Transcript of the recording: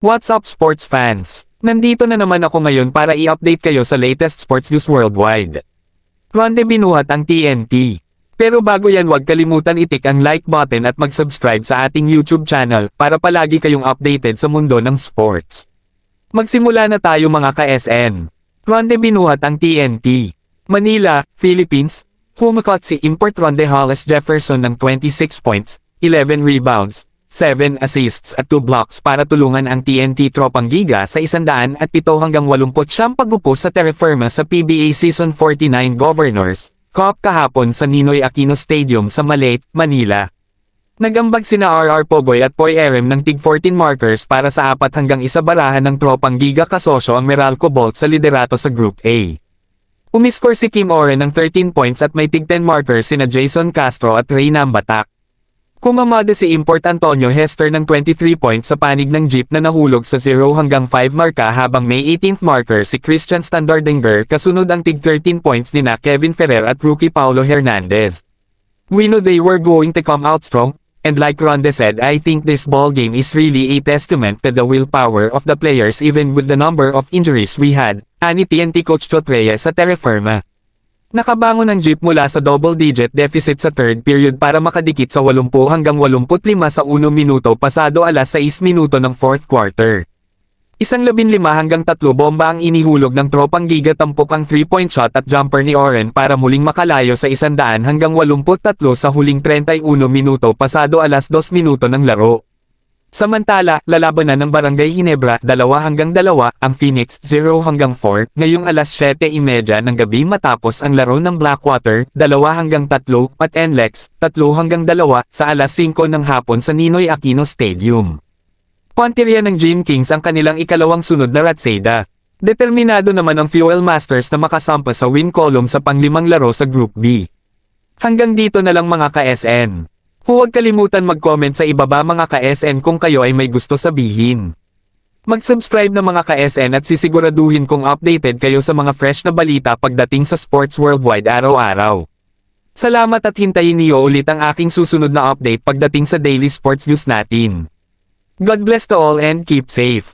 What's up sports fans? Nandito na naman ako ngayon para i-update kayo sa latest sports news worldwide. Ronde binuhat ang TNT. Pero bago yan, huwag kalimutan i-tick ang like button at mag-subscribe sa ating YouTube channel para palagi kayong updated sa mundo ng sports. Magsimula na tayo mga ka-SN. Ronde binuhat ang TNT. Manila, Philippines. Humakot si Import Ronde Hollis Jefferson ng 26 points, 11 rebounds, 7 assists at 2 blocks para tulungan ang TNT Tropang Giga sa 107 hanggang 89 pagbupo sa terra firma sa PBA Season 49 Governors Cup kahapon sa Ninoy Aquino Stadium sa Malate, Manila. Nagambag sina RR Pogoy at Poy Erem ng tig 14 markers para sa 4 hanggang 1 barahan ng Tropang Giga kasosyo ang Meralco Bolt sa liderato sa Group A. Umiskor si Kim Oren ng 13 points at may tig 10 markers sina Jason Castro at Reyna Batak. Kumamada si Import Antonio Hester ng 23 points sa panig ng jeep na nahulog sa 0 hanggang 5 marka habang may 18th marker si Christian Standardinger kasunod ang tig 13 points nina Kevin Ferrer at rookie Paulo Hernandez. We know they were going to come out strong, and like Ronde said, I think this ball game is really a testament to the willpower of the players even with the number of injuries we had, ani TNT coach Chot Reyes sa terra firma. Nakabangon ang jeep mula sa double-digit deficit sa third period para makadikit sa 80 hanggang 85 sa 1 minuto pasado alas 6 minuto ng fourth quarter. 15 hanggang 3 bomba ang inihulog ng Tropang Giga tampok ang 3-point shot at jumper ni Oren para muling makalayo sa 100 hanggang 83 sa huling 31 minuto pasado alas 2 minuto ng laro. Samantala, lalabanan ng Barangay Ginebra 2 hanggang 2, ang Phoenix 0 hanggang 4, ngayong alas 7:30 ng gabi matapos ang laro ng Blackwater 2 hanggang 3 at NLEX 3 hanggang 2 sa alas 5 ng hapon sa Ninoy Aquino Stadium. Punteriya ng Gene Kings ang kanilang ikalawang sunod na Ratseda. Determinado naman ang Fuel Masters na makasampa sa win column sa panglimang laro sa Group B. Hanggang dito na lang mga ka-SN. Huwag kalimutan mag-comment sa ibaba mga ka-SN kung kayo ay may gusto sabihin. Mag-subscribe na mga ka-SN at sisiguraduhin kung updated kayo sa mga fresh na balita pagdating sa sports worldwide araw-araw. Salamat at hintayin niyo ulit ang aking susunod na update pagdating sa daily sports news natin. God bless to all and keep safe.